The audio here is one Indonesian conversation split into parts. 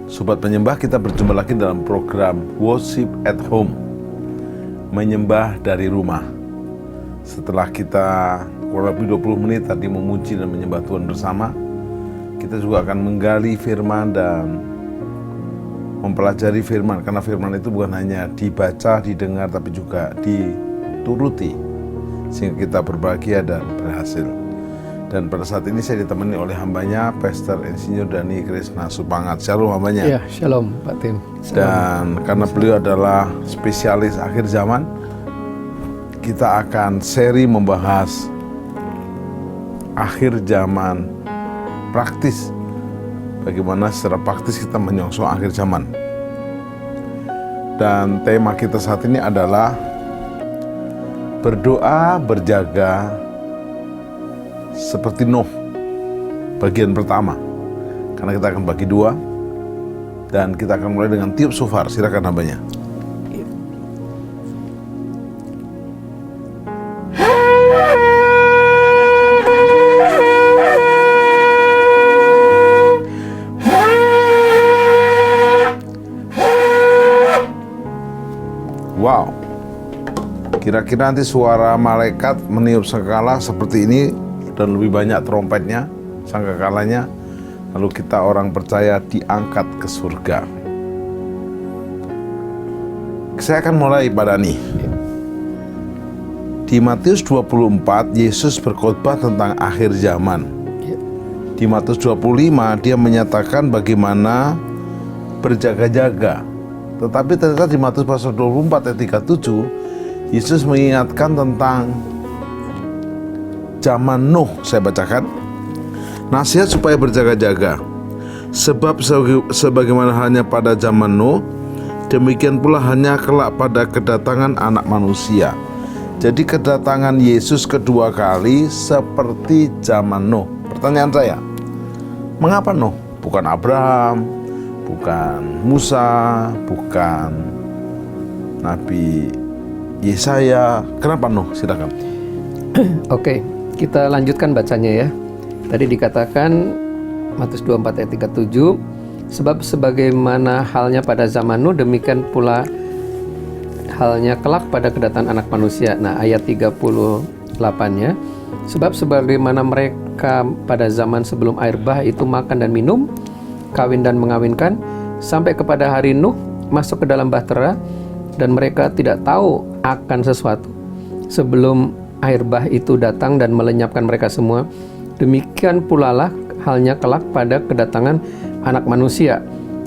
Sobat penyembah, kita berjumpa lagi dalam program Worship at Home, menyembah dari rumah. Setelah kita kurang lebih 20 menit tadi memuji dan menyembah Tuhan bersama, kita juga akan menggali firman dan mempelajari firman. Karena firman itu bukan hanya dibaca, didengar, tapi juga dituruti, sehingga kita berbahagia dan berhasil. Dan pada saat ini saya ditemani oleh hambanya, Pastor Insinyur Dhani Krisna Supangat. Shalom hambanya. Ya, shalom Pak Tim. Dan karena beliau adalah spesialis akhir zaman, kita akan seri membahas akhir zaman praktis. Bagaimana secara praktis kita menyongsong akhir zaman. Dan tema kita saat ini adalah berdoa, berjaga, seperti Nuh, bagian pertama. Karena kita akan bagi dua, dan kita akan mulai dengan tiup shofar. Silakan hambanya. Wow, kira-kira nanti suara malaikat meniup sangkakala seperti ini, dan lebih banyak trompetnya, sangkakalanya, lalu kita orang percaya diangkat ke surga. Saya akan mulai pada nih. Di Matius 24, Yesus berkhotbah tentang akhir zaman. Di Matius 25, dia menyatakan bagaimana berjaga-jaga. Tetapi ternyata di Matius pasal 24 ayat 37, Yesus mengingatkan tentang zaman Nuh. Saya bacakan. Nasihat supaya berjaga-jaga. Sebab sebagaimana halnya pada zaman Nuh, demikian pula hanya kelak pada kedatangan anak manusia. Jadi kedatangan Yesus kedua kali seperti zaman Nuh. Pertanyaan saya, mengapa Nuh? Bukan Abraham, bukan Musa, bukan Nabi Yesaya. Kenapa Nuh? Silakan. Oke, kita lanjutkan bacanya ya. Tadi dikatakan Matius 24 ayat 37, sebab sebagaimana halnya pada zaman Nuh, demikian pula halnya kelak pada kedatangan anak manusia. Nah, ayat 38-nya, sebab sebagaimana mereka pada zaman sebelum air bah itu makan dan minum, kawin dan mengawinkan, sampai kepada hari Nuh masuk ke dalam bahtera, dan mereka tidak tahu akan sesuatu sebelum air bah itu datang dan melenyapkan mereka semua. Demikian pula lah halnya kelak pada kedatangan anak manusia.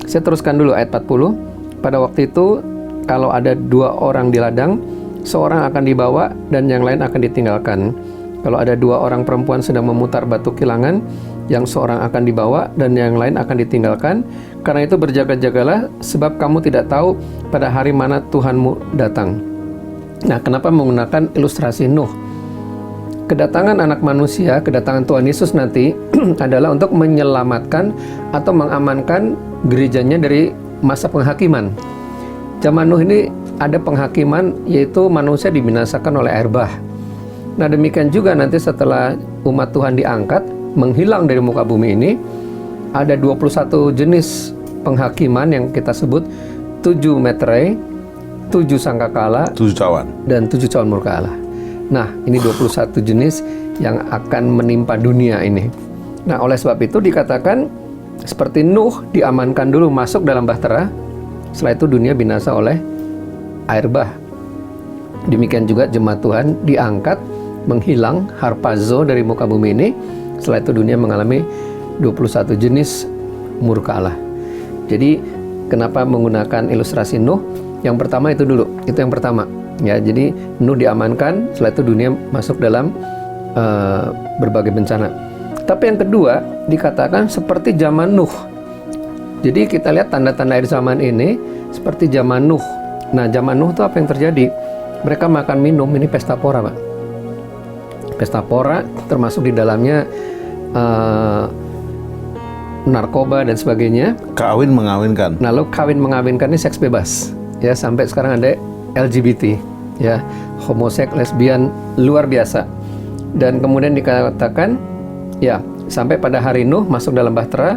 Saya teruskan dulu ayat 40. Pada waktu itu, kalau ada dua orang di ladang, seorang akan dibawa dan yang lain akan ditinggalkan. Kalau ada dua orang perempuan sedang memutar batu kilangan, yang seorang akan dibawa dan yang lain akan ditinggalkan. Karena itu berjaga-jagalah, sebab kamu tidak tahu pada hari mana Tuhanmu datang. Nah, kenapa menggunakan ilustrasi Nuh? Kedatangan anak manusia, kedatangan Tuhan Yesus nanti adalah untuk menyelamatkan atau mengamankan gerejanya dari masa penghakiman. Zaman Nuh ini ada penghakiman, yaitu manusia dibinasakan oleh air bah. Nah, demikian juga nanti setelah umat Tuhan diangkat, menghilang dari muka bumi ini, ada 21 jenis penghakiman yang kita sebut 7 meterai, 7 sangkakala, 7 cawan, dan 7 cawan murka Allah. Nah, ini 21 jenis yang akan menimpa dunia ini. Nah, oleh sebab itu dikatakan seperti Nuh diamankan dulu masuk dalam bahtera, setelah itu dunia binasa oleh air bah. Demikian juga jemaat Tuhan diangkat, menghilang, harpazo dari muka bumi ini, setelah itu dunia mengalami 21 jenis murka Allah. Jadi, kenapa menggunakan ilustrasi Nuh? Yang pertama itu dulu, itu yang pertama. Ya, jadi Nuh diamankan, setelah itu dunia masuk dalam berbagai bencana. Tapi yang kedua dikatakan seperti zaman Nuh. Jadi kita lihat tanda-tanda akhir zaman ini seperti zaman Nuh. Nah, zaman Nuh itu apa yang terjadi? Mereka makan minum, ini pesta pora, Pak. Pesta pora termasuk di dalamnya narkoba dan sebagainya. Kawin mengawinkan. Nah, lalu kawin mengawinkan ini seks bebas. Ya, sampai sekarang ada LGBT, ya, homoseks, lesbian, luar biasa. Dan kemudian dikatakan, ya, sampai pada hari Nuh masuk dalam bahtera,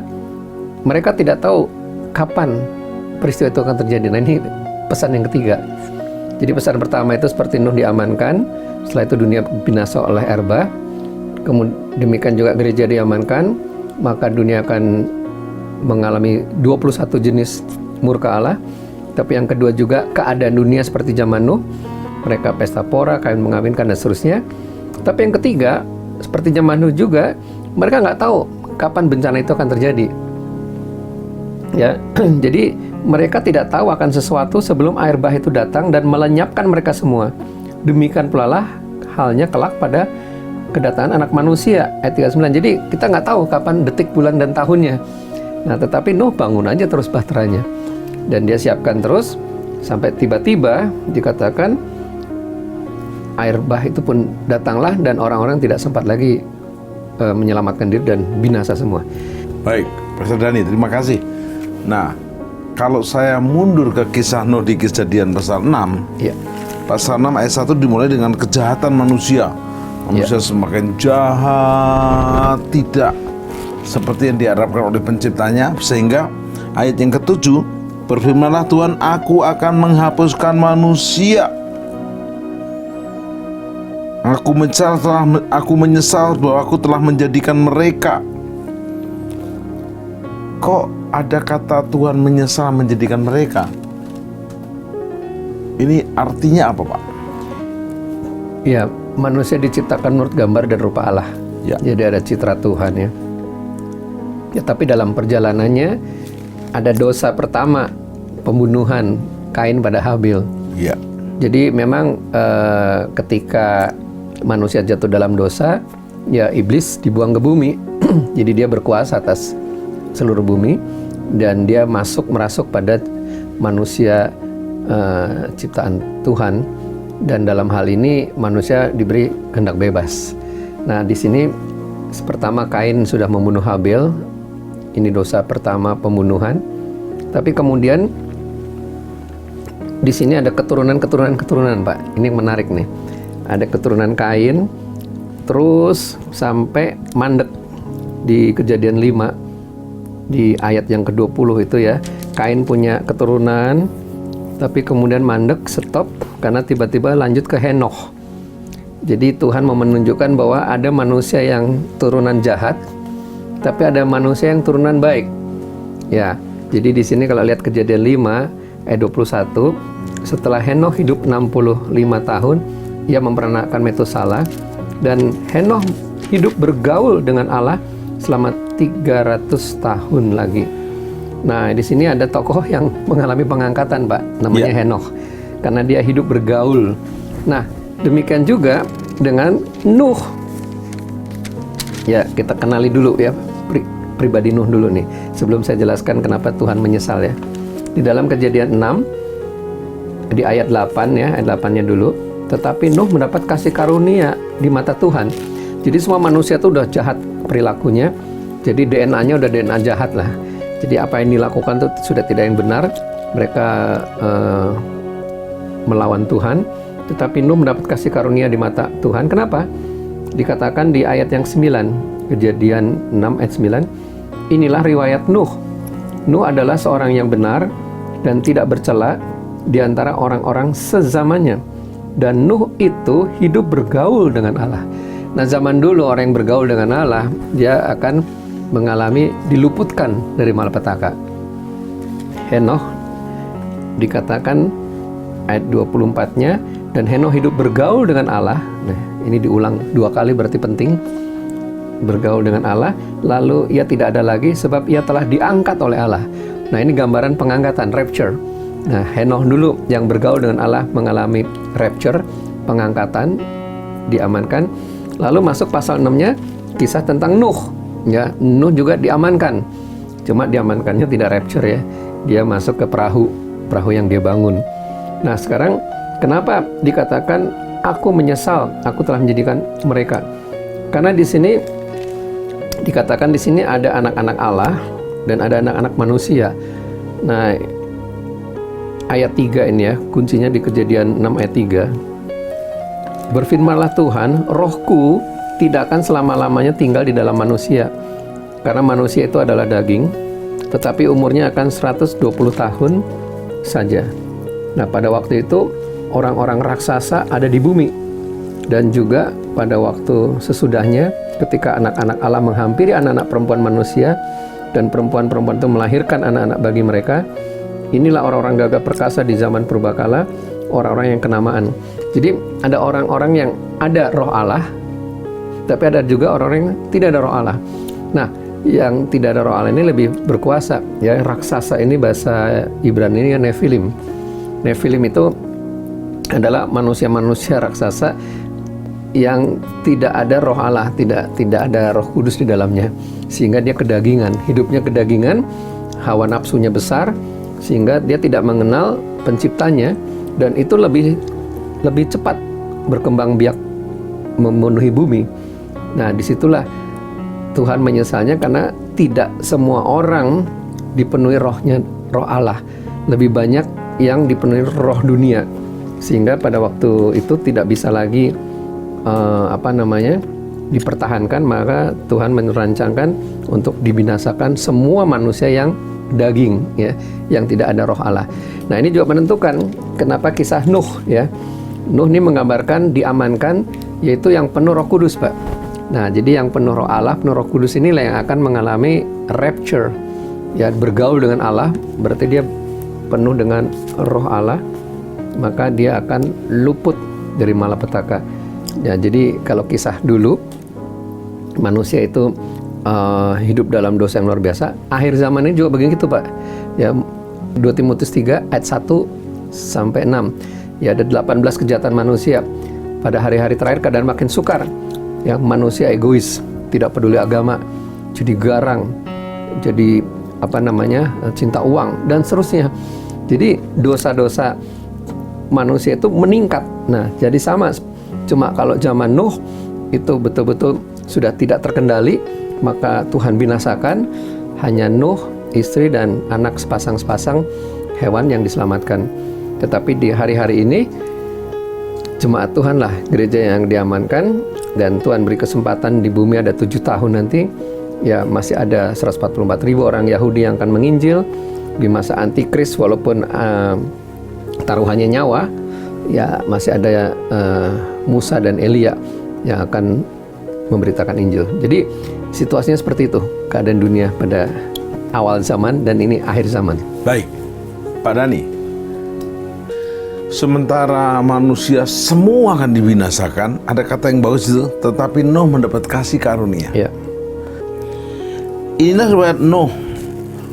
mereka tidak tahu kapan peristiwa itu akan terjadi. Nah, ini pesan yang ketiga. Jadi pesan pertama itu seperti Nuh diamankan, setelah itu dunia binasa oleh air bah. Kemudian demikian juga gereja diamankan, maka dunia akan mengalami 21 jenis murka Allah. Tapi yang kedua juga keadaan dunia seperti zaman Nuh, mereka pesta pora, kawin mengawinkan dan seterusnya. Tapi yang ketiga, seperti zaman Nuh juga, mereka nggak tahu kapan bencana itu akan terjadi. Ya, jadi mereka tidak tahu akan sesuatu sebelum air bah itu datang dan melenyapkan mereka semua. Demikian pula lah halnya kelak pada kedatangan anak manusia, ayat 39. Jadi kita nggak tahu kapan detik, bulan, dan tahunnya. Nah, tetapi Nuh bangun aja terus bahteranya. Dan dia siapkan terus, sampai tiba-tiba dikatakan air bah itu pun datanglah dan orang-orang tidak sempat lagi menyelamatkan diri dan binasa semua. Baik, Pastor Dhani, terima kasih. Nah, kalau saya mundur ke kisah Nuh di Kejadian pasal 6, Ya. pasal 6 ayat 1 dimulai dengan kejahatan manusia. Manusia semakin jahat, tidak seperti yang diharapkan oleh penciptanya, sehingga ayat yang ke-7, berfirmanlah Tuhan, aku akan menghapuskan manusia. Aku menyesal bahwa aku telah menjadikan mereka. Kok ada kata Tuhan menyesal menjadikan mereka? Ini artinya apa, Pak? Ya, manusia diciptakan menurut gambar dan rupa Allah. Ya. Jadi ada citra Tuhan ya. Ya, tapi dalam perjalanannya ada dosa pertama, pembunuhan Kain pada Habil. Ya. Jadi memang ketika manusia jatuh dalam dosa, ya iblis dibuang ke bumi. Jadi dia berkuasa atas seluruh bumi dan dia merasuk pada manusia ciptaan Tuhan, dan dalam hal ini manusia diberi kehendak bebas. Nah, di sini pertama Kain sudah membunuh Habil. Ini dosa pertama, pembunuhan. Tapi kemudian di sini ada keturunan, Pak. Ini yang menarik nih. Ada keturunan Kain terus sampai mandek di Kejadian 5 di ayat yang ke-20 itu ya. Kain punya keturunan tapi kemudian mandek, stop karena tiba-tiba lanjut ke Henoch. Jadi Tuhan mau menunjukkan bahwa ada manusia yang turunan jahat, tapi ada manusia yang turunan baik. Ya, jadi di sini kalau lihat Kejadian 5 ayat 21, setelah Henoch hidup 65 tahun, ia memperanakan Metusala, dan Henoch hidup bergaul dengan Allah selama 300 tahun lagi. Nah, di sini ada tokoh yang mengalami pengangkatan, Pak, namanya Henoch, karena dia hidup bergaul. Nah, demikian juga dengan Nuh. Ya, kita kenali dulu ya pribadi Nuh dulu nih, sebelum saya jelaskan kenapa Tuhan menyesal ya. Di dalam Kejadian 6 di ayat 8 ya, ayat 8-nya dulu. Tetapi Nuh mendapat kasih karunia di mata Tuhan. Jadi semua manusia itu udah jahat perilakunya. Jadi DNA-nya udah DNA jahat lah. Jadi apa yang dilakukan itu sudah tidak yang benar. Mereka melawan Tuhan. Tetapi Nuh mendapat kasih karunia di mata Tuhan. Kenapa? Dikatakan di ayat yang 9, Kejadian 6 ayat 9, inilah riwayat Nuh. Nuh adalah seorang yang benar dan tidak bercela di antara orang-orang sezamannya. Dan Nuh itu hidup bergaul dengan Allah. Nah, zaman dulu orang yang bergaul dengan Allah, dia akan mengalami diluputkan dari malapetaka. Henoch dikatakan ayat 24-nya, dan Henoch hidup bergaul dengan Allah. Nah, ini diulang 2 kali berarti penting. Bergaul dengan Allah, lalu ia tidak ada lagi sebab ia telah diangkat oleh Allah. Nah, ini gambaran pengangkatan, rapture. Nah, Henoch dulu yang bergaul dengan Allah mengalami rapture, pengangkatan, diamankan. Lalu masuk pasal 6-nya kisah tentang Nuh. Ya, Nuh juga diamankan. Cuma diamankannya tidak rapture ya. Dia masuk ke perahu yang dia bangun. Nah, sekarang kenapa dikatakan aku menyesal, aku telah menjadikan mereka? Karena di sini dikatakan di sini ada anak-anak Allah dan ada anak-anak manusia. Nah, ayat 3 ini ya, kuncinya di Kejadian 6 ayat 3. Berfirmanlah Tuhan, rohku tidak akan selama-lamanya tinggal di dalam manusia. Karena manusia itu adalah daging, tetapi umurnya akan 120 tahun saja. Nah, pada waktu itu orang-orang raksasa ada di bumi, dan juga pada waktu sesudahnya ketika anak-anak Allah menghampiri anak-anak perempuan manusia dan perempuan-perempuan itu melahirkan anak-anak bagi mereka, inilah orang-orang gagah perkasa di zaman purbakala, orang-orang yang kenamaan. Jadi ada orang-orang yang ada roh Allah, tapi ada juga orang-orang yang tidak ada roh Allah. Nah, yang tidak ada roh Allah ini lebih berkuasa, ya. Raksasa ini bahasa Ibrani ini Nephilim. Nephilim itu adalah manusia-manusia raksasa yang tidak ada roh Allah, tidak ada Roh Kudus di dalamnya, sehingga dia kedagingan, hidupnya kedagingan, hawa nafsunya besar, sehingga dia tidak mengenal penciptanya, dan itu lebih cepat berkembang biak memenuhi bumi. Nah, disitulah Tuhan menyesalnya, karena tidak semua orang dipenuhi roh Allah, lebih banyak yang dipenuhi roh dunia, sehingga pada waktu itu tidak bisa lagi dipertahankan. Maka Tuhan merancangkan untuk dibinasakan semua manusia yang daging, ya, yang tidak ada roh Allah. Nah, ini juga menentukan kenapa kisah Nuh, ya. Nuh ini menggambarkan diamankan, yaitu yang penuh Roh Kudus, Pak. Nah, jadi yang penuh roh Allah, penuh Roh Kudus inilah yang akan mengalami rapture, ya, bergaul dengan Allah, berarti dia penuh dengan roh Allah, maka dia akan luput dari malapetaka. Ya, jadi kalau kisah dulu manusia itu hidup dalam dosa yang luar biasa, akhir zaman ini juga begitu, Pak. Ya, 2 Timotius 3 ayat 1 sampai 6. Ya, ada 18 kejahatan manusia. Pada hari-hari terakhir keadaan makin sukar. Ya, manusia egois, tidak peduli agama, jadi garang, jadi cinta uang dan seterusnya. Jadi dosa-dosa manusia itu meningkat. Nah, jadi sama. Cuma kalau zaman Nuh itu betul-betul sudah tidak terkendali, maka Tuhan binasakan, hanya Nuh, istri dan anak sepasang-sepasang hewan yang diselamatkan. Tetapi di hari-hari ini jemaat Tuhanlah gereja yang diamankan, dan Tuhan beri kesempatan di bumi ada 7 tahun nanti, ya, masih ada 144.000 orang Yahudi yang akan menginjil di masa antikris. Walaupun taruhannya nyawa, ya, masih ada Musa dan Elia yang akan memberitakan Injil. Jadi situasinya seperti itu keadaan dunia pada awal zaman, dan ini akhir zaman. Baik, Pak Dhani. Sementara manusia semua akan dibinasakan, ada kata yang bagus itu, tetapi Nuh mendapat kasih karunia. Ya. Inilah riwayat Nuh.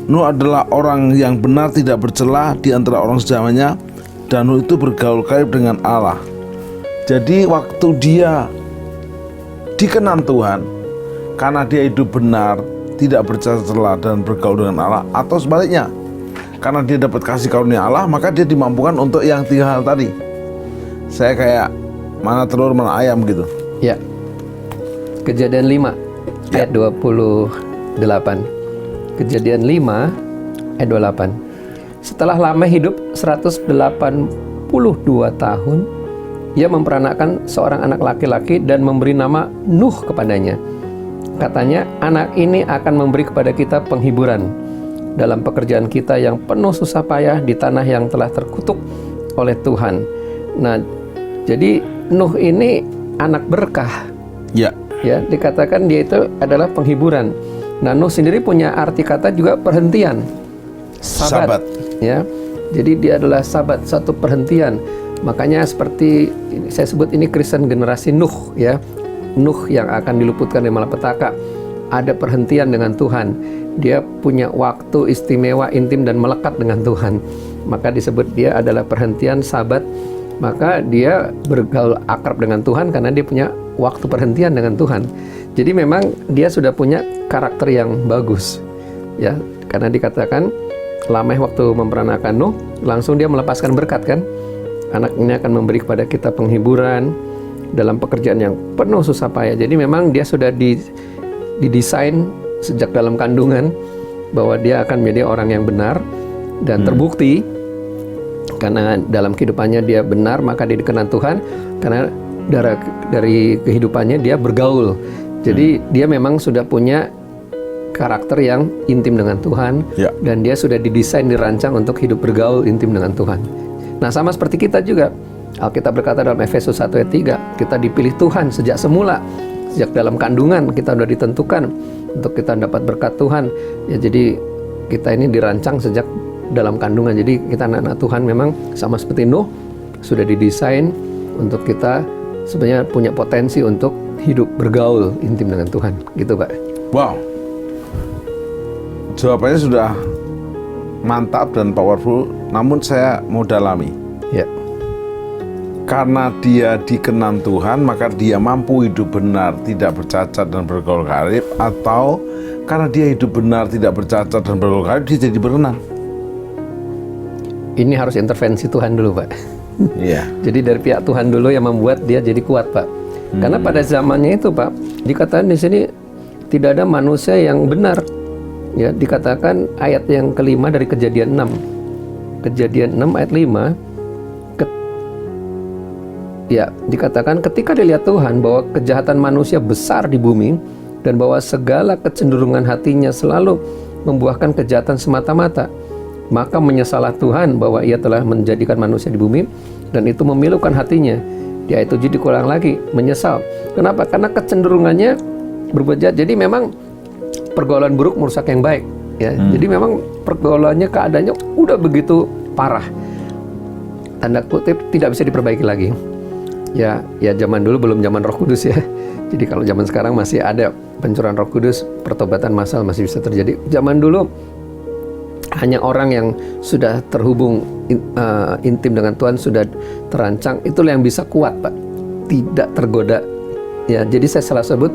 Nuh adalah orang yang benar, tidak bercela di antara orang sezamannya, dan Nuh itu bergaul karib dengan Allah. Jadi waktu dia dikenan Tuhan, karena dia hidup benar, tidak bercela dan bergaul dengan Allah, atau sebaliknya, karena dia dapat kasih karunia Allah, maka dia dimampukan untuk yang 3 hal tadi. Saya kayak mana telur mana ayam gitu. Ya. Kejadian 5 ayat 28. Kejadian 5 ayat 28. Setelah Lameh hidup 182 tahun, ia memperanakan seorang anak laki-laki dan memberi nama Nuh kepadanya. Katanya, anak ini akan memberi kepada kita penghiburan dalam pekerjaan kita yang penuh susah payah di tanah yang telah terkutuk oleh Tuhan. Nah, jadi Nuh ini anak berkah. Ya. Ya, dikatakan dia itu adalah penghiburan. Nah, Nuh sendiri punya arti kata juga perhentian. Sabat. Ya. Jadi dia adalah sabat, satu perhentian. Makanya seperti saya sebut ini Kristen generasi Nuh, ya. Nuh yang akan diluputkan dari malapetaka. Ada perhentian dengan Tuhan. Dia punya waktu istimewa, intim dan melekat dengan Tuhan. Maka disebut dia adalah perhentian, sabat. Maka dia bergaul akrab dengan Tuhan karena dia punya waktu perhentian dengan Tuhan. Jadi memang dia sudah punya karakter yang bagus, ya. Karena dikatakan Lameh waktu memperanakan Nuh, langsung dia melepaskan berkat, kan. Anak ini akan memberi kepada kita penghiburan dalam pekerjaan yang penuh susah payah. Jadi memang dia sudah didesain sejak dalam kandungan bahwa dia akan menjadi orang yang benar, dan terbukti karena dalam kehidupannya dia benar, maka dia dikenan Tuhan karena dari kehidupannya dia bergaul. Jadi dia memang sudah punya karakter yang intim dengan Tuhan, Ya. dan dia sudah didesain, dirancang untuk hidup bergaul intim dengan Tuhan. Nah, sama seperti kita juga. Alkitab berkata dalam Efesus 1 ayat 3, kita dipilih Tuhan sejak semula, sejak dalam kandungan kita sudah ditentukan untuk kita dapat berkat Tuhan. Ya, jadi kita ini dirancang sejak dalam kandungan. Jadi kita anak-anak Tuhan memang sama seperti Nuh, sudah didesain untuk kita sebenarnya punya potensi untuk hidup bergaul intim dengan Tuhan, gitu Pak. Wow, jawabannya sudah mantap dan powerful. Namun saya mau dalami. Ya, Karena dia dikenan Tuhan, maka dia mampu hidup benar, tidak bercacat dan bergaul karib. Atau karena dia hidup benar, tidak bercacat dan bergaul karib, dia jadi berkenan. ini harus intervensi Tuhan dulu Pak. Iya. Jadi dari pihak Tuhan dulu yang membuat dia jadi kuat Pak. Karena pada zamannya itu Pak, dikatakan di sini tidak ada manusia yang benar. Ya, dikatakan ayat yang kelima dari Kejadian 6. Kejadian 6 ayat 5. Ya, dikatakan ketika dilihat Tuhan bahwa kejahatan manusia besar di bumi dan bahwa segala kecenderungan hatinya selalu membuahkan kejahatan semata-mata, maka menyesallah Tuhan bahwa ia telah menjadikan manusia di bumi dan itu memilukan hatinya. Di ayat 7 dikulang lagi, menyesal. Kenapa? Karena kecenderungannya berbuat jahat. Jadi memang pergaulan buruk merusak yang baik. Ya, jadi memang pergaulannya, keadaannya udah begitu parah. Tanda kutip tidak bisa diperbaiki lagi. Ya zaman dulu belum zaman Roh Kudus ya. Jadi kalau zaman sekarang masih ada pencurahan Roh Kudus, pertobatan massal masih bisa terjadi. Zaman dulu hanya orang yang sudah terhubung intim dengan Tuhan, sudah terancang, itulah yang bisa kuat Pak, tidak tergoda. Ya, jadi saya salah sebut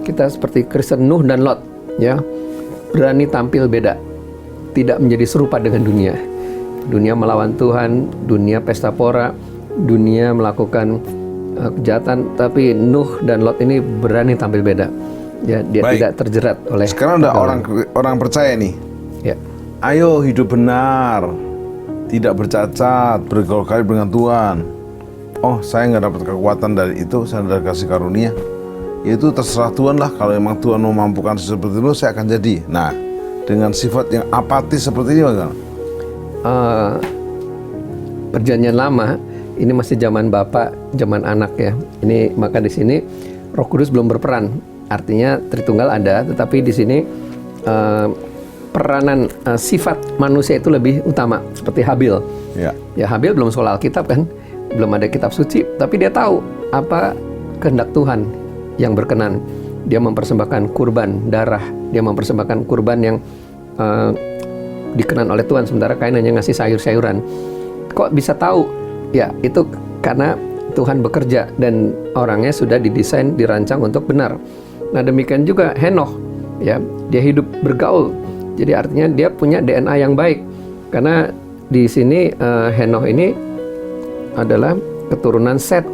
kita seperti Kristen Nuh dan Lot, ya, berani tampil beda, tidak menjadi serupa dengan dunia. Dunia melawan Tuhan, dunia pesta pora, dunia melakukan kejahatan, tapi Nuh dan Lot ini berani tampil beda. Ya, dia Baik. tidak terjerat oleh. Sekarang ada orang percaya nih. Ya. Ayo hidup benar, tidak bercacat, bergaul karib dengan Tuhan. Oh, saya nggak dapat kekuatan dari itu, saya dari kasih karunia. Ya itu terserah Tuhan lah. Kalau memang Tuhan memampukan seperti itu, saya akan jadi. Nah, dengan sifat yang apatis seperti ini bagaimana? Perjanjian lama ini masih zaman bapak, zaman anak ya. Ini maka di sini Roh Kudus belum berperan. Artinya Tritunggal ada, tetapi di sini peranan sifat manusia itu lebih utama, seperti Habil. Ya. Ya, Habil belum sekolah Alkitab kan, belum ada kitab suci, tapi dia tahu apa kehendak Tuhan yang berkenan. Dia mempersembahkan kurban darah, dia mempersembahkan kurban yang dikenan oleh Tuhan, sementara Kain hanya ngasih sayur-sayuran. Kok bisa tahu? Ya, itu karena Tuhan bekerja dan orangnya sudah didesain, dirancang untuk benar. Nah, demikian juga Henokh, ya, dia hidup bergaul. Jadi artinya dia punya DNA yang baik. Karena di sini Henokh ini adalah keturunan Set.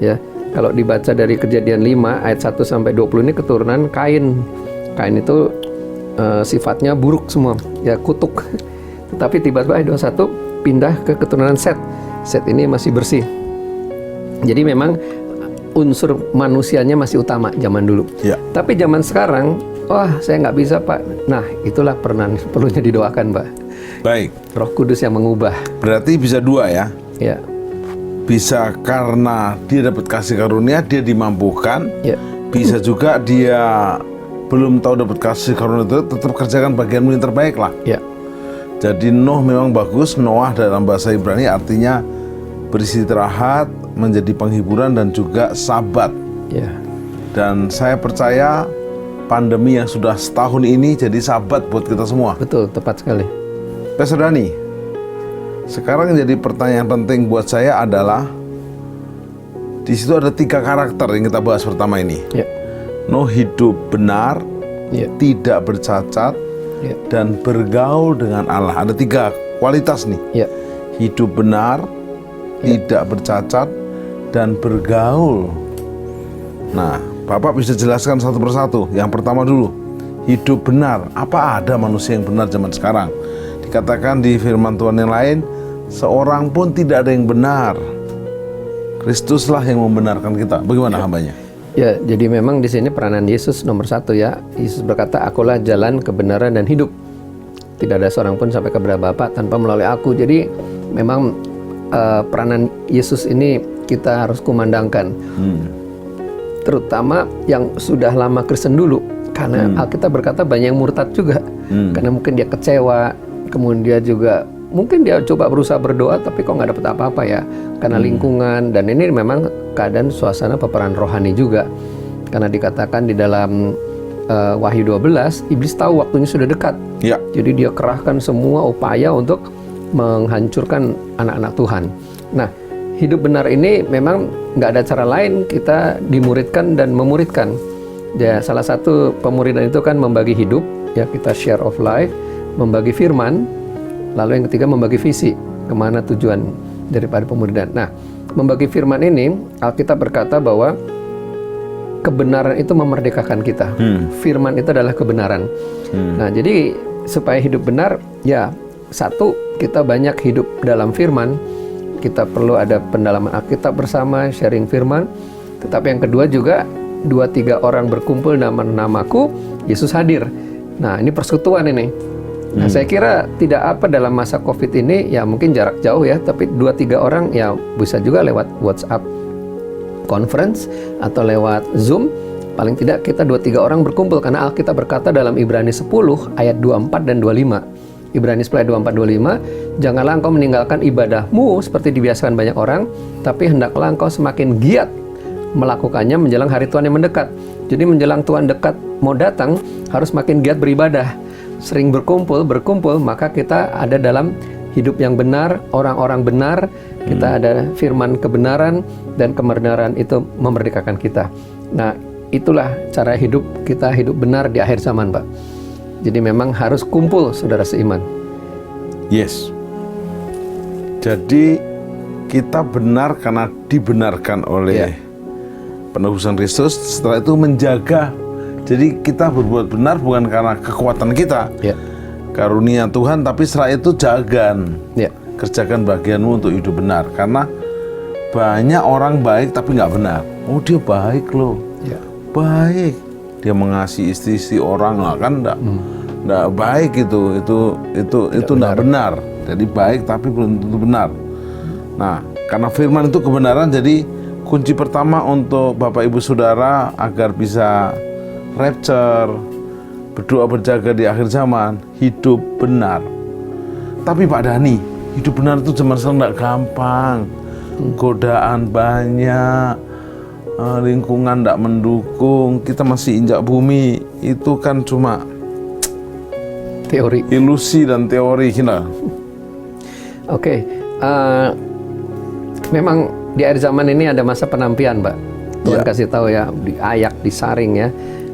Ya, kalau dibaca dari Kejadian 5 ayat 1 sampai 20 ini keturunan Kain. Kain itu sifatnya buruk semua, ya, kutuk. Tetapi tiba-tiba ayat 21 pindah ke keturunan Set. Set ini masih bersih. Jadi memang unsur manusianya masih utama zaman dulu. Ya. Tapi zaman sekarang, wah, saya nggak bisa Pak. Nah, itulah perlunya didoakan Pak. Baik. Roh Kudus yang mengubah. Berarti bisa dua ya. Ya, Bisa karena dia dapat kasih karunia, dia dimampukan. ya, Bisa juga dia belum tahu dapat kasih karunia itu, tetap kerjakan bagianmu yang terbaik lah. ya, Jadi Nuh memang bagus. Noah dalam bahasa Ibrani artinya beristirahat, menjadi penghiburan dan juga sabat. ya, Dan saya percaya pandemi yang sudah setahun ini jadi sabat buat kita semua. betul, tepat sekali. Pastor Dani, sekarang jadi pertanyaan penting buat saya adalah di situ ada 3 karakter yang kita bahas pertama ini. Ya, Nuh hidup benar, ya, tidak bercacat, ya, dan bergaul dengan Allah. Ada 3 kualitas nih. ya, Hidup benar, tidak bercacat, dan bergaul. Nah, Bapak bisa jelaskan satu persatu. Yang pertama dulu, hidup benar. Apa ada manusia yang benar zaman sekarang? Dikatakan di firman Tuhan yang lain, seorang pun tidak ada yang benar. Kristuslah yang membenarkan kita. Bagaimana hambanya? Ya, jadi memang di sini peranan Yesus nomor 1 ya. Yesus berkata, "Akulah jalan, kebenaran, dan hidup. Tidak ada seorang pun sampai kepada Bapa tanpa melalui aku." Jadi memang peranan Yesus ini kita harus kumandangkan. Terutama yang sudah lama Kristen dulu. Karena Alkitab berkata banyak yang murtad juga. Karena mungkin dia kecewa, kemudian dia juga mungkin dia coba berusaha berdoa tapi kok nggak dapat apa-apa ya. Karena lingkungan, dan ini memang keadaan suasana peperangan rohani juga. Karena dikatakan di dalam Wahyu 12, iblis tahu waktunya sudah dekat. Ya. Jadi dia kerahkan semua upaya untuk menghancurkan anak-anak Tuhan. Nah, hidup benar ini memang nggak ada cara lain, kita dimuridkan dan memuridkan. Ya, salah satu pemuridan itu kan membagi hidup, ya kita share of life, membagi firman, lalu yang ketiga membagi visi, kemana tujuan daripada pemuridan. Nah, membagi firman ini, Alkitab berkata bahwa kebenaran itu memerdekakan kita. Firman itu adalah kebenaran. Nah, jadi supaya hidup benar, ya satu, kita banyak hidup dalam firman. Kita perlu ada pendalaman Alkitab bersama, sharing firman. Tetapi yang kedua juga, 2-3 orang berkumpul dalam namaku, Yesus hadir. Nah, ini persekutuan ini. Nah, saya kira tidak apa dalam masa COVID ini, ya mungkin jarak jauh ya, tapi 2-3 orang ya bisa juga lewat WhatsApp conference atau lewat Zoom. Paling tidak kita 2-3 orang berkumpul, karena Alkitab berkata dalam Ibrani 10 ayat 24 dan 25. Ibrani 10 ayat 24-25, "Janganlah engkau meninggalkan ibadahmu seperti dibiasakan banyak orang, tapi hendaklah engkau semakin giat melakukannya menjelang hari Tuhan yang mendekat." Jadi menjelang Tuhan dekat mau datang, harus makin giat beribadah. Sering berkumpul, maka kita ada dalam hidup yang benar, orang-orang benar, kita ada firman kebenaran, dan kebenaran itu memerdekakan kita. Nah, itulah cara hidup kita, hidup benar di akhir zaman, Pak. Jadi memang harus kumpul, saudara seiman. Yes. Jadi kita benar karena dibenarkan oleh penebusan Kristus. Setelah itu menjaga. Jadi kita berbuat benar bukan karena kekuatan kita, karunia Tuhan, tapi setelah itu jagan, kerjakan bagianmu untuk hidup benar. Karena banyak orang baik tapi nggak benar. Oh, dia baik loh, baik, dia mengasihi istri orang lah, kan nggak baik, itu nggak benar. Jadi baik tapi belum tentu benar. Nah, karena firman itu kebenaran, jadi kunci pertama untuk Bapak Ibu Saudara agar bisa rapture, berdoa berjaga di akhir zaman, hidup benar. Tapi Pak Dhani, hidup benar itu zaman sekarang nggak gampang. Godaan banyak, lingkungan nggak mendukung, kita masih injak bumi. Itu kan cuma teori, ilusi dan teori kita. Oke, memang di akhir zaman ini ada masa penampian, Mbak. Tuhan kasih tahu ya, diayak, disaring ya.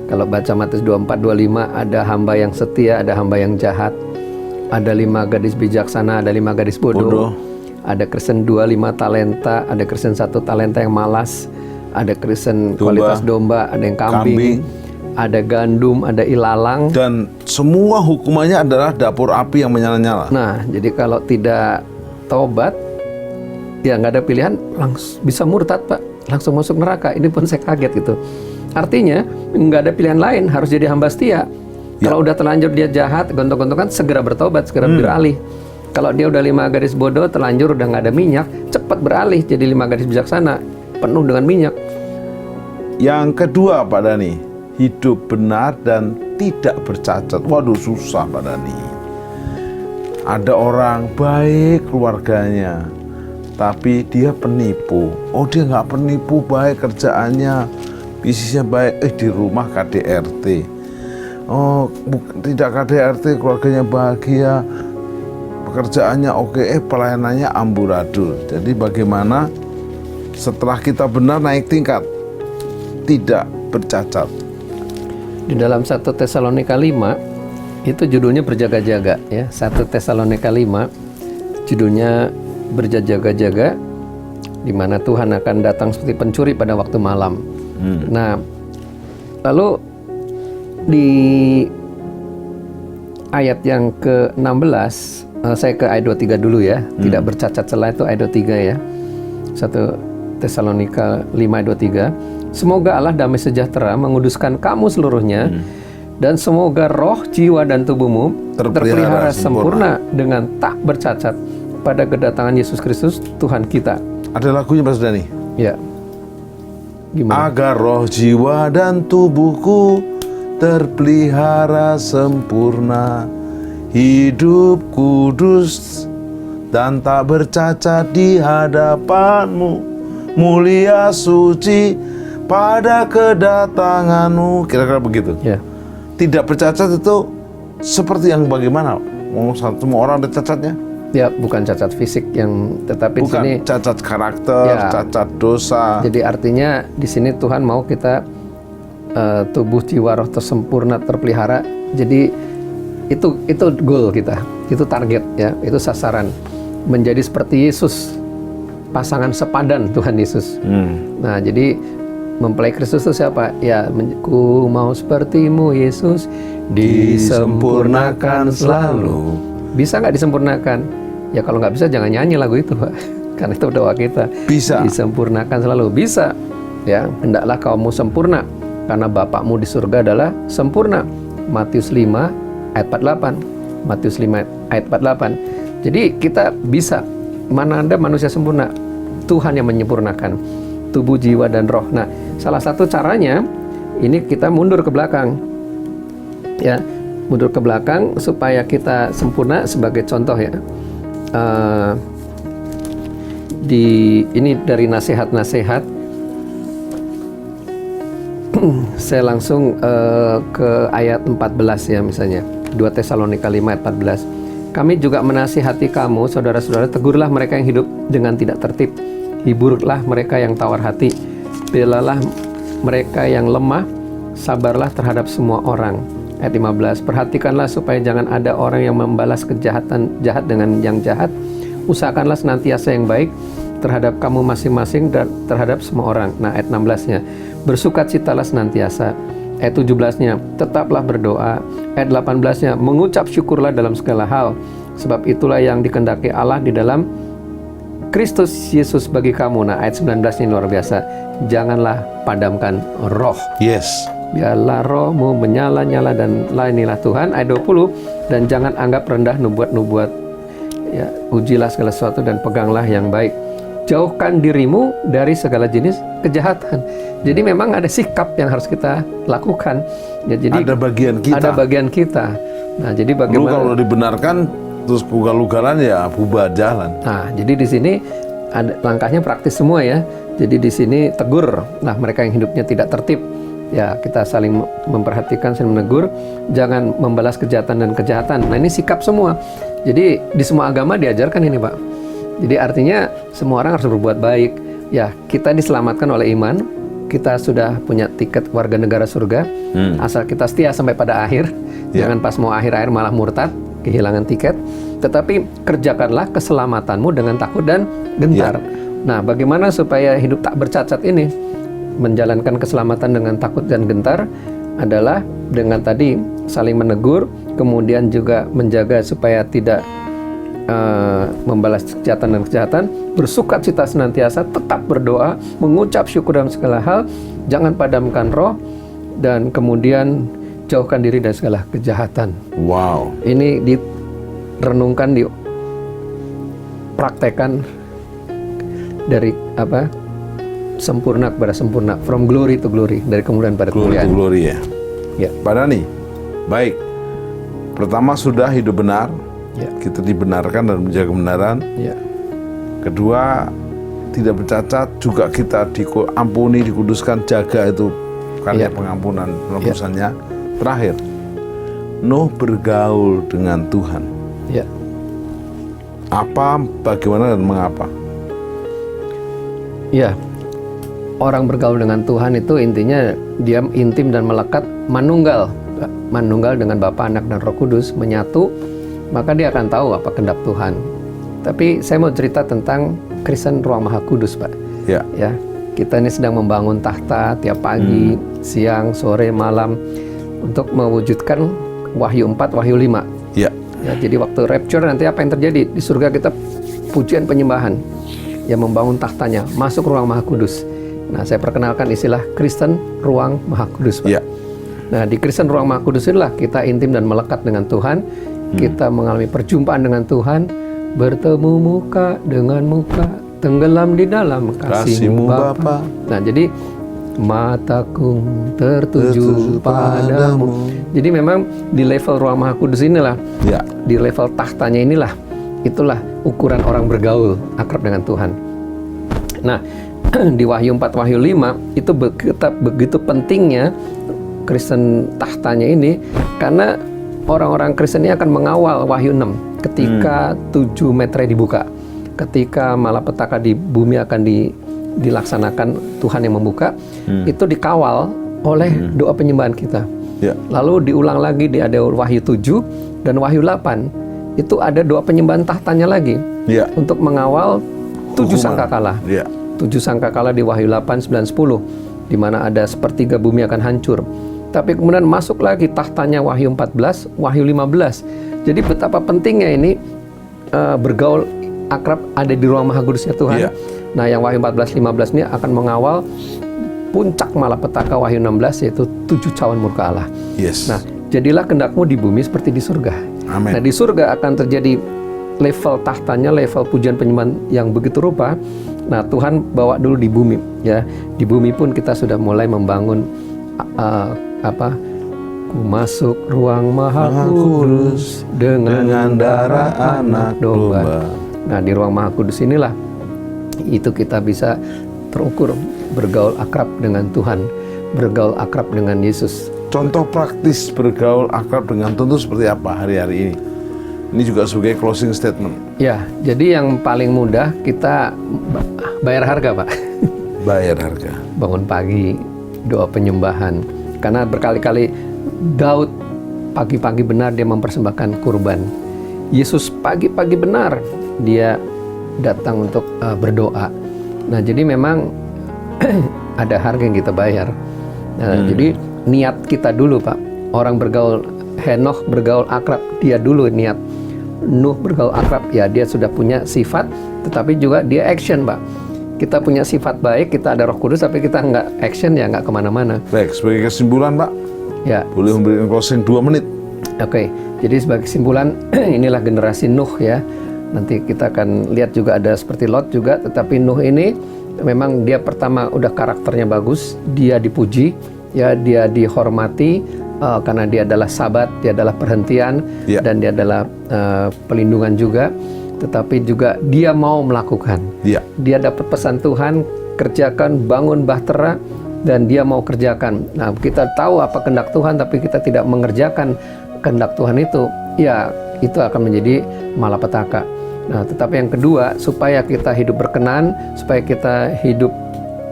Kalau baca Matius 24-25, ada hamba yang setia, ada hamba yang jahat. Ada 5 gadis bijaksana, ada 5 gadis bodoh. Ada Kristen 2 5 talenta, ada Kristen 1 talenta yang malas. Ada Kristen kualitas domba, ada yang kambing. Ada gandum, ada ilalang. Dan semua hukumannya adalah dapur api yang menyala-nyala. Nah, jadi kalau tidak tobat, ya nggak ada pilihan, langsung bisa murtad, Pak. Langsung masuk neraka. Ini pun saya kaget gitu. Artinya nggak ada pilihan lain, harus jadi hamba setia. Kalau udah terlanjur dia jahat, gontok-gontokan, segera bertobat, segera beralih. Kalau dia udah 5 gadis bodoh, terlanjur udah nggak ada minyak, cepat beralih jadi 5 gadis bijaksana, penuh dengan minyak. Yang kedua, Pak Dhani, hidup benar dan tidak bercacat. Waduh, susah Pak Dhani. Ada orang baik keluarganya, tapi dia penipu. Oh, dia nggak penipu, baik kerjaannya, bisnisnya baik, di rumah KDRT. Oh, tidak KDRT, keluarganya bahagia, pekerjaannya oke, pelayanannya amburadul. Jadi bagaimana setelah kita benar naik tingkat, tidak bercacat. Di dalam 1 Tesalonika 5 itu judulnya berjaga-jaga ya. 1 Tesalonika 5 judulnya berjaga-jaga, di mana Tuhan akan datang seperti pencuri pada waktu malam. Nah, lalu di ayat yang ke-16, saya ke ayat 23 dulu ya. Tidak bercacat celah itu ayat 23 ya. 1 Tesalonika 5 ayat 23. Semoga Allah damai sejahtera menguduskan kamu seluruhnya, dan semoga roh, jiwa, dan tubuhmu terpelihara sempurna dengan tak bercacat pada kedatangan Yesus Kristus Tuhan kita. Ada lagunya Mas Dani. Ya. Gimana? Agar roh, jiwa, dan tubuhku terpelihara sempurna, hidup kudus dan tak bercacat di hadapanmu, mulia suci pada kedatanganmu. Kira-kira begitu. Ya. Tidak bercacat itu seperti yang bagaimana? Semua orang ada cacatnya? Ya, bukan cacat fisik tetapi Bukan di sini cacat karakter, Ya. cacat dosa. jadi artinya di sini Tuhan mau kita tubuh, jiwa, roh tersempurna, terpelihara. Jadi itu goal kita, itu target ya, itu sasaran, menjadi seperti Yesus, pasangan sepadan Tuhan Yesus. Nah, jadi mempelai Kristus itu siapa? Ya, ku mau sepertimu Yesus, disempurnakan selalu. Bisa nggak disempurnakan? Ya kalau nggak bisa jangan nyanyi lagu itu, Pak. Karena itu doa kita. Bisa. Disempurnakan selalu. Bisa. Ya, hendaklah kamu sempurna, karena Bapakmu di surga adalah sempurna. Matius 5 ayat 48. Matius 5 ayat 48. Jadi kita bisa. Mana ada manusia sempurna? Tuhan yang menyempurnakan tubuh, jiwa, dan roh. Nah, salah satu caranya ini kita mundur ke belakang. Ya, mundur ke belakang supaya kita sempurna. Sebagai contoh ya, ini dari nasihat-nasihat. Saya langsung ke ayat 14 ya, misalnya 2 Tesalonika 5 ayat 14. Kami juga menasihati kamu, saudara-saudara, tegurlah mereka yang hidup dengan tidak tertib, hiburlah mereka yang tawar hati, belalah mereka yang lemah, sabarlah terhadap semua orang. Ayat 15, perhatikanlah supaya jangan ada orang yang membalas kejahatan jahat dengan yang jahat. Usahakanlah senantiasa yang baik terhadap kamu masing-masing dan terhadap semua orang. Nah, ayat 16-nya, bersukacitalah senantiasa. Ayat 17-nya, tetaplah berdoa. Ayat 18-nya, mengucap syukurlah dalam segala hal, sebab itulah yang dikehendaki Allah di dalam Kristus Yesus bagi kamu. Nah, ayat 19 ini luar biasa. Janganlah padamkan roh. Yes. Biarlah rohmu menyala-nyala dan layanilah Tuhan. Ayat 20, dan jangan anggap rendah nubuat-nubuat. Ya, ujilah segala sesuatu dan peganglah yang baik. Jauhkan dirimu dari segala jenis kejahatan. Jadi memang ada sikap yang harus kita lakukan. Ya, jadi ada bagian kita. Ada bagian kita. Nah, jadi Lu bagaimana? kalau dibenarkan terus ugal-ugalan ya bubar jalan. Nah, jadi di sini ada langkahnya praktis semua ya. Jadi di sini tegur. Nah, mereka yang hidupnya tidak tertib. Ya, kita saling memperhatikan, saling menegur. Jangan membalas kejahatan dan kejahatan. Nah, ini sikap semua. Jadi di semua agama diajarkan ini, Pak. Jadi artinya semua orang harus berbuat baik. Ya, kita diselamatkan oleh iman. Kita sudah punya tiket warga negara surga. Asal kita setia sampai pada akhir. Jangan pas mau akhir-akhir malah murtad, kehilangan tiket. Tetapi kerjakanlah keselamatanmu dengan takut dan gentar. Nah, bagaimana supaya hidup tak bercacat ini? Menjalankan keselamatan dengan takut dan gentar adalah dengan tadi saling menegur, kemudian juga menjaga supaya tidak membalas kejahatan dan kejahatan, bersukacita senantiasa, tetap berdoa, mengucap syukur dalam segala hal, jangan padamkan roh, dan kemudian jauhkan diri dari segala kejahatan. Wow. Ini direnungkan, dipraktekan dari apa? Sempurna kepada sempurna, from glory to glory, dari kemuliaan pada kemuliaan. Glory to glory ya. Ya. Pak Dani, baik. Pertama sudah hidup benar. Ya. Kita dibenarkan dan menjaga kebenaran. Ya. Kedua, tidak bercacat, juga kita diampuni, dikuduskan, jaga itu karya pengampunan, penebusannya. Terakhir, Nuh bergaul dengan Tuhan. Ya. Apa, bagaimana, dan mengapa? Ya. Orang bergaul dengan Tuhan itu intinya dia intim dan melekat, manunggal dengan Bapa, Anak, dan Roh Kudus, menyatu, maka dia akan tahu apa kehendak Tuhan. Tapi saya mau cerita tentang Kristen Ruang Maha Kudus, Pak. Ya. Ya, kita ini sedang membangun tahta tiap pagi, siang, sore, malam untuk mewujudkan Wahyu 4, Wahyu 5. Ya. Ya, jadi waktu rapture nanti apa yang terjadi? Di surga kita pujian penyembahan. Ya, membangun tahtanya, masuk Ruang Maha Kudus. Nah, saya perkenalkan istilah Kristen Ruang Maha Kudus, Pak. Ya. Nah, di Kristen Ruang Maha Kudus inilah kita intim dan melekat dengan Tuhan. Kita mengalami perjumpaan dengan Tuhan, bertemu muka dengan muka, tenggelam di dalam kasih-Mu Bapa. Nah, jadi mataku tertuju padamu. Jadi memang di level Ruang Maha Kudus inilah, Ya. di level tahtanya inilah, itulah ukuran orang bergaul akrab dengan Tuhan. Nah, di Wahyu 4, Wahyu 5 itu begitu pentingnya Kristen tahtanya ini, karena orang-orang Kristen ini akan mengawal Wahyu 6 ketika 7 meter dibuka, ketika malapetaka di bumi akan dilaksanakan, Tuhan yang membuka, itu dikawal oleh doa penyembahan kita. Ya. Lalu diulang lagi di ada Wahyu 7 dan Wahyu 8, itu ada doa penyembahan tahtanya lagi, Ya. untuk mengawal 7 Hukuman. sangkakala. Ya. 7 sangkakala di Wahyu 8, 9, 10, di mana ada sepertiga bumi akan hancur. Tapi kemudian masuk lagi tahtanya Wahyu 14, Wahyu 15. Jadi betapa pentingnya ini bergaul akrab ada di ruang Maha Kudusnya Tuhan. Iya. Nah, yang Wahyu 14, 15 ini akan mengawal puncak malapetaka Wahyu 16, yaitu 7 cawan murka Allah. Yes. Nah, jadilah kehendak-Mu di bumi seperti di surga. Amin. Nah, di surga akan terjadi level tahtanya, level pujian penyembahan yang begitu rupa. Nah, Tuhan bawa dulu di bumi, ya. Di bumi pun kita sudah mulai membangun Ku masuk ruang Maha Kudus dengan darah anak domba. Nah, di ruang Maha Kudus inilah itu kita bisa terukur bergaul akrab dengan Tuhan, bergaul akrab dengan Yesus. Contoh praktis bergaul akrab dengan Tuhan itu seperti apa hari-hari ini? Ini juga sebagai closing statement. Ya, jadi yang paling mudah kita bayar harga, Pak. Bayar harga. Bangun pagi, doa penyembahan. Karena berkali-kali Daud pagi-pagi benar dia mempersembahkan kurban. Yesus pagi-pagi benar dia datang untuk berdoa. Nah, jadi memang ada harga yang kita bayar. Nah, jadi niat kita dulu, Pak. Orang bergaul, Henokh bergaul akrab, dia dulu niat. Nuh bergaul akrab, ya dia sudah punya sifat, tetapi juga dia action, Pak. Kita punya sifat baik, kita ada Roh Kudus, tapi kita nggak action, ya nggak kemana-mana. Baik, sebagai kesimpulan, Pak, Ya, boleh memberikan closing 2 menit. oke. Jadi sebagai kesimpulan, inilah generasi Nuh, ya. Nanti kita akan lihat juga ada seperti Lot juga, tetapi Nuh ini memang dia pertama udah karakternya bagus, dia dipuji, ya dia dihormati karena dia adalah sabat, dia adalah perhentian, Ya. dan dia adalah pelindungan juga. Tetapi juga dia mau melakukan. Ya. Dia dapat pesan Tuhan, kerjakan, bangun bahtera, dan dia mau kerjakan. Nah, kita tahu apa kehendak Tuhan, tapi kita tidak mengerjakan kehendak Tuhan itu, ya itu akan menjadi malapetaka. Nah, tetapi yang kedua, supaya kita hidup berkenan, supaya kita hidup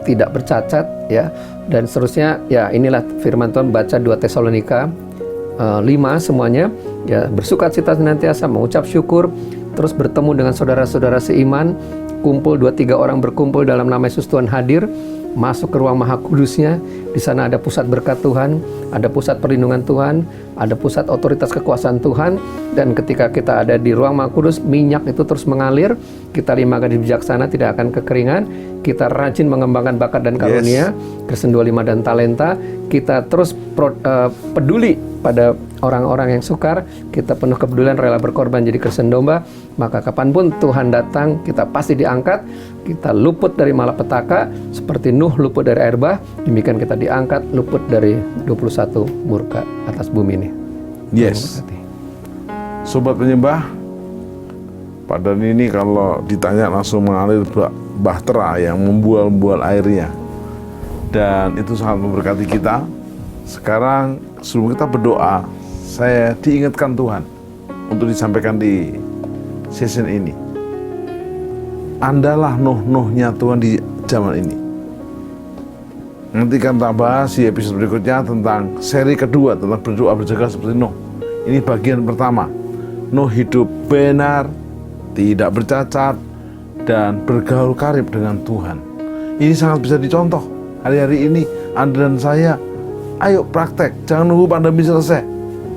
tidak bercacat, ya, dan seterusnya, ya inilah firman Tuhan, baca 2 Tesalonika 5 semuanya, ya, bersukacita senantiasa, mengucap syukur, terus bertemu dengan saudara-saudara seiman, kumpul 2-3 orang berkumpul dalam nama Yesus, Tuhan hadir, masuk ke ruang Maha Kudusnya. Di sana ada pusat berkat Tuhan, ada pusat perlindungan Tuhan, ada pusat otoritas kekuasaan Tuhan. Dan ketika kita ada di ruang Maha Kudus, minyak itu terus mengalir. Kita 5 gadis bijaksana tidak akan kekeringan. Kita rajin mengembangkan bakat dan karunia, Kristen 25 dan talenta. Kita terus peduli pada orang-orang yang sukar. Kita penuh kepedulian, rela berkorban jadi Kristen domba. Maka kapanpun Tuhan datang, kita pasti diangkat. Kita luput dari malapetaka, seperti Nuh luput dari air bah. Demikian kita diangkat, luput dari 21 murka atas bumi ini. Yes. Sobat penyembah, pada ini kalau ditanya langsung mengalir bahtera yang membual-bual airnya, dan itu sangat memberkati kita. Sekarang sebelum kita berdoa, saya diingatkan Tuhan untuk disampaikan di season ini. Andalah Nuh-Nuhnya Tuhan di zaman ini. Nanti kan kita bahas di episode berikutnya tentang seri kedua tentang berdoa berjaga seperti Nuh. Ini bagian pertama. Nuh hidup benar, tidak bercacat, dan bergaul karib dengan Tuhan. Ini sangat bisa dicontoh hari-hari ini. Anda dan saya, ayo praktek, jangan nunggu pandemi selesai.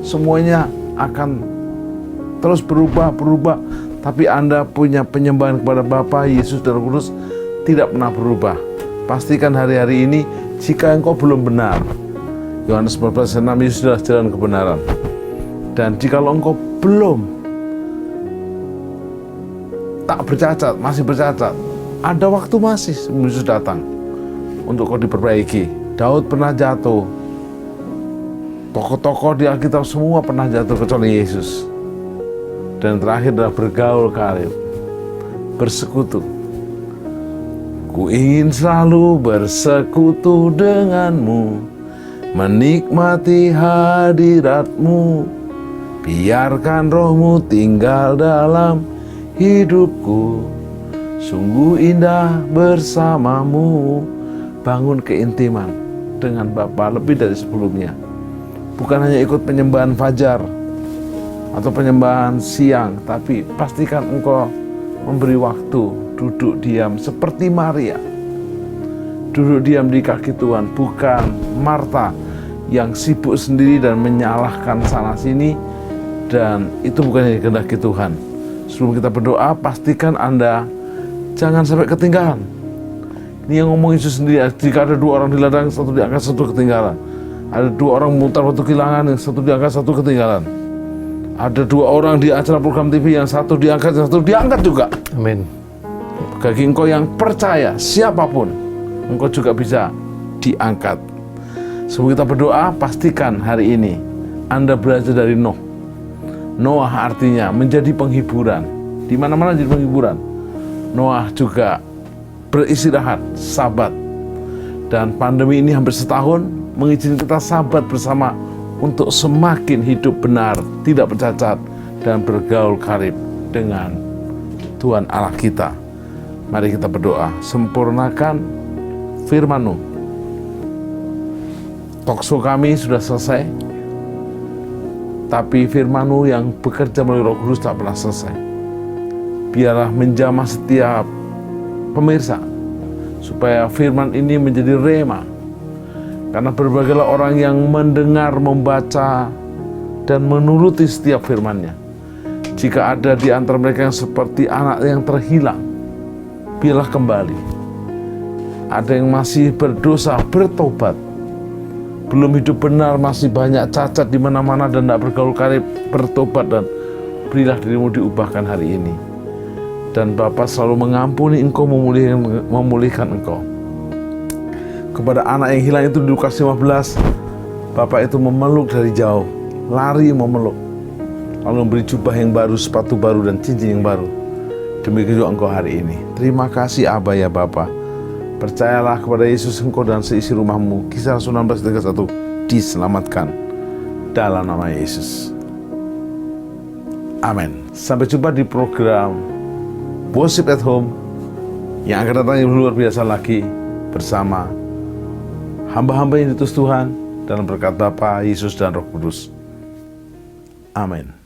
Semuanya akan terus berubah. Tapi Anda punya penyembahan kepada Bapa, Yesus, dan Roh Kudus tidak pernah berubah. Pastikan hari-hari ini jika engkau belum benar. Yohanes 14:6, Yesus adalah jalan kebenaran. Dan jikalau engkau belum tak bercacat, masih bercacat, ada waktu masih sebelum Yesus datang untuk kau diperbaiki. Daud pernah jatuh, tokoh-tokoh di Alkitab semua pernah jatuh kecuali Yesus. Dan terakhir adalah bergaul karib, bersekutu. Ku ingin selalu bersekutu denganmu, menikmati hadiratmu, biarkan rohmu tinggal dalam hidupku, sungguh indah bersamamu. Bangun keintiman dengan Bapa lebih dari sebelumnya. Bukan hanya ikut penyembahan fajar atau penyembahan siang, tapi pastikan engkau memberi waktu duduk diam seperti Maria. Duduk diam di kaki Tuhan, bukan Marta yang sibuk sendiri dan menyalahkan sana sini, dan itu bukan yang dikehendaki Tuhan. Sebelum kita berdoa, pastikan Anda jangan sampai ketinggalan. Ini yang ngomong Yesus sendiri, jika ada 2 orang di ladang, satu diangkat, satu ketinggalan. Ada 2 orang memutar batu kilangan, yang satu diangkat, satu ketinggalan. Ada 2 orang di acara program TV, yang satu diangkat, yang satu diangkat juga. Amin. Bagi engkau yang percaya, siapapun, engkau juga bisa diangkat. Sebelum kita berdoa, pastikan hari ini Anda belajar dari Nuh. Noah artinya menjadi penghiburan. Di mana-mana jadi penghiburan. Noah juga beristirahat, sabat. Dan pandemi ini hampir setahun mengizinkan kita sabat bersama untuk semakin hidup benar, tidak bercacat, dan bergaul karib dengan Tuhan Allah kita. Mari kita berdoa, sempurnakan firman-Mu. Talkshow kami sudah selesai, tapi firman-Mu yang bekerja melalui Roh Kudus tak pernah selesai. Biarlah menjamah setiap pemirsa, supaya firman ini menjadi rema. Karena berbagailah orang yang mendengar, membaca, dan menuruti setiap firman-Nya. Jika ada di antara mereka yang seperti anak yang terhilang, biarlah kembali. Ada yang masih berdosa, bertobat. Belum hidup benar, masih banyak cacat di mana-mana dan tidak bergaul karib, bertobat dan berilah dirimu diubahkan hari ini. Dan Bapa selalu mengampuni engkau, memulihkan engkau. Kepada anak yang hilang itu di Lukas 15, Bapak itu memeluk dari jauh, lari memeluk, lalu memberi jubah yang baru, sepatu baru, dan cincin yang baru. Demikian juga engkau hari ini. Terima kasih Aba ya Bapa. Percayalah kepada Yesus engkau dan seisi rumahmu. Kisah 19:31 diselamatkan dalam nama Yesus. Amin. Sampai jumpa di program Worship at Home yang akan datang yang luar biasa lagi bersama hamba-hamba yang diutus Tuhan dalam berkat Bapa, Yesus, dan Roh Kudus. Amin.